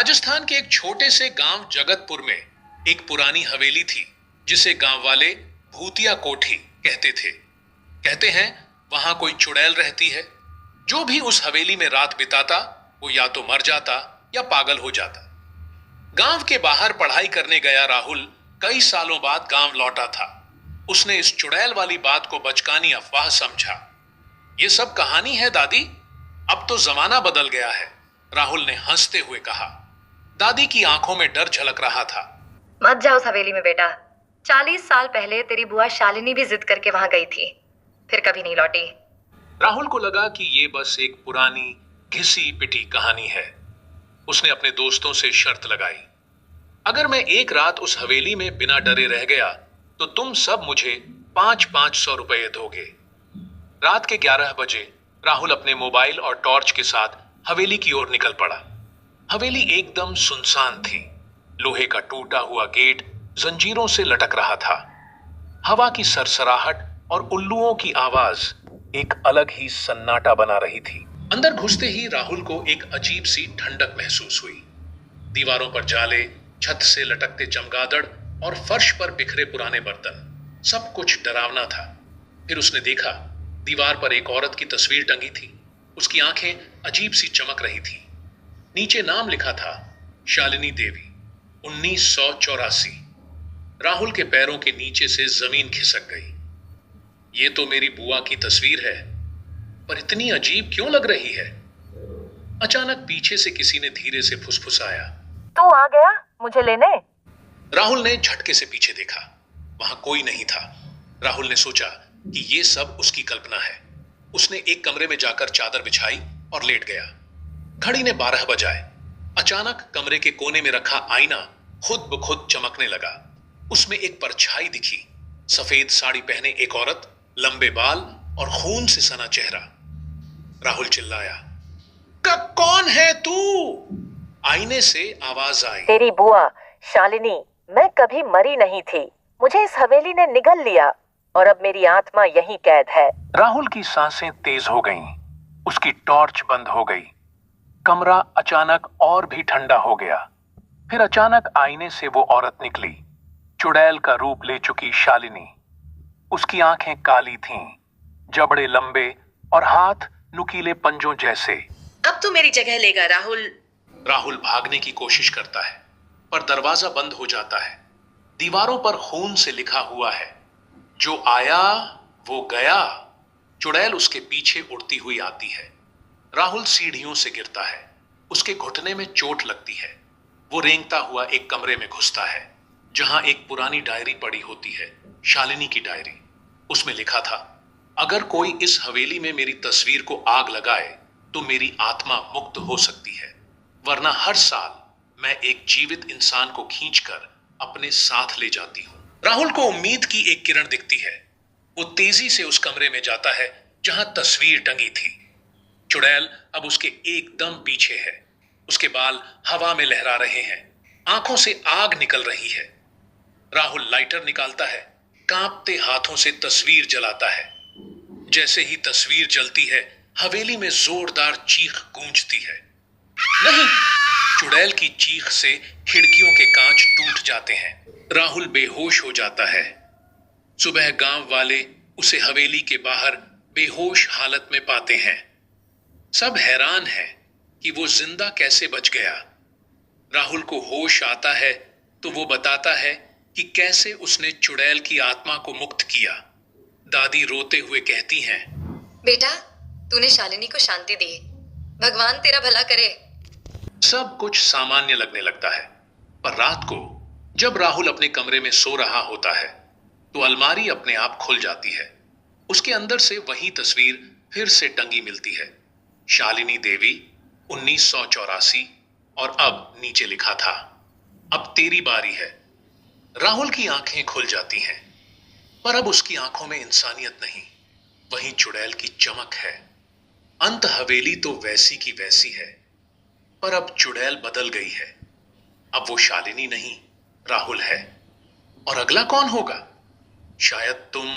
राजस्थान के एक छोटे से गांव जगतपुर में एक पुरानी हवेली थी जिसे गांव वाले भूतिया कोठी कहते थे। कहते हैं वहां कोई चुड़ैल रहती है। जो भी उस हवेली में रात बिताता वो या तो मर जाता या पागल हो जाता। गांव के बाहर पढ़ाई करने गया राहुल कई सालों बाद गांव लौटा था। उसने इस चुड़ैल वाली बात को बचकानी अफवाह समझा। ये सब कहानी है दादी, अब तो जमाना बदल गया है, राहुल ने हंसते हुए कहा। दादी की आंखों में डर झलक रहा था। मत जाओ उस हवेली में बेटा। 40 साल पहले तेरी बुआ शालिनी भी जिद करके वहां गई थी, फिर कभी नहीं लौटी। राहुल को लगा कि ये बस एक पुरानी घिसी पिटी कहानी है। उसने अपने दोस्तों से शर्त लगाई, अगर मैं एक रात उस हवेली में बिना डरे रह गया तो तुम सब मुझे 500 रुपए दोगे। रात के 11 बजे राहुल अपने मोबाइल और टॉर्च के साथ हवेली की ओर निकल पड़ा। हवेली एकदम सुनसान थी। लोहे का टूटा हुआ गेट जंजीरों से लटक रहा था। हवा की सरसराहट और उल्लुओं की आवाज एक अलग ही सन्नाटा बना रही थी। अंदर घुसते ही राहुल को एक अजीब सी ठंडक महसूस हुई। दीवारों पर जाले, छत से लटकते चमगादड़ और फर्श पर बिखरे पुराने बर्तन, सब कुछ डरावना था। फिर उसने देखा दीवार पर एक औरत की तस्वीर टंगी थी। उसकी आंखें अजीब सी चमक रही थी। नीचे नाम लिखा था, शालिनी देवी, 1984। राहुल के पैरों के नीचे से जमीन खिसक गई। ये तो मेरी बुआ की तस्वीर है, पर इतनी अजीब क्यों लग रही है? अचानक पीछे से किसी ने धीरे से फुसफुसाया, तू आ गया मुझे लेने? राहुल ने झटके से पीछे देखा। वहां कोई नहीं था। राहुल ने सोचा कि ये सब उसकी कल्पना है। उसने एक कमरे में जाकर चादर बिछाई और लेट गया। घड़ी ने 12 बजाए। अचानक कमरे के कोने में रखा आईना खुद ब खुद चमकने लगा। उसमें एक परछाई दिखी। सफेद साड़ी पहने एक औरत, लंबे बाल और खून से सना चेहरा। राहुल चिल्लाया, कौन है तू? आईने से आवाज आई, तेरी बुआ शालिनी। मैं कभी मरी नहीं थी, मुझे इस हवेली ने निगल लिया और अब मेरी आत्मा यहीं कैद है। राहुल की सांसें तेज हो गईं। उसकी टॉर्च बंद हो गई। कमरा अचानक और भी ठंडा हो गया। फिर अचानक आईने से वो औरत निकली, चुड़ैल का रूप ले चुकी शालिनी। उसकी आंखें काली थीं, जबड़े लंबे और हाथ नुकीले पंजों जैसे। अब तू मेरी जगह लेगा राहुल। राहुल भागने की कोशिश करता है, पर दरवाजा बंद हो जाता है। दीवारों पर खून से लिखा हुआ है, जो आया वो गया। चुड़ैल उसके पीछे उड़ती हुई आती है। राहुल सीढ़ियों से गिरता है। उसके घुटने में चोट लगती है। वो रेंगता हुआ एक कमरे में घुसता है, जहां एक पुरानी डायरी पड़ी होती है, शालिनी की डायरी। उसमें लिखा था, अगर कोई इस हवेली में मेरी तस्वीर को आग लगाए तो मेरी आत्मा मुक्त हो सकती है, वरना हर साल मैं एक जीवित इंसान को खींचकर अपने साथ ले जाती हूं। राहुल को उम्मीद की एक किरण दिखती है। वो तेजी से उस कमरे में जाता है जहां तस्वीर टंगी थी। चुड़ैल अब उसके एकदम पीछे है। उसके बाल हवा में लहरा रहे हैं, आंखों से आग निकल रही है। राहुल लाइटर निकालता है, कांपते हाथों से तस्वीर जलाता है। जैसे ही तस्वीर जलती है, हवेली में जोरदार चीख गूंजती है। नहीं! चुड़ैल की चीख से खिड़कियों के कांच टूट जाते हैं। राहुल बेहोश हो जाता है। सुबह गांव वाले उसे हवेली के बाहर बेहोश हालत में पाते हैं। सब हैरान हैं कि वो जिंदा कैसे बच गया। राहुल को होश आता है तो वो बताता है कि कैसे उसने चुड़ैल की आत्मा को मुक्त किया। दादी रोते हुए कहती हैं, बेटा तूने शालिनी को शांति दी, भगवान तेरा भला करे। सब कुछ सामान्य लगने लगता है, पर रात को जब राहुल अपने कमरे में सो रहा होता है तो अलमारी अपने आप खुल जाती है। उसके अंदर से वही तस्वीर फिर से टंगी मिलती है, शालिनी देवी, 1984। और अब नीचे लिखा था, अब तेरी बारी है। राहुल की आंखें खुल जाती हैं, पर अब उसकी आंखों में इंसानियत नहीं, वही चुड़ैल की चमक है। अंत हवेली तो वैसी की वैसी है, पर अब चुड़ैल बदल गई है। अब वो शालिनी नहीं, राहुल है। और अगला कौन होगा? शायद तुम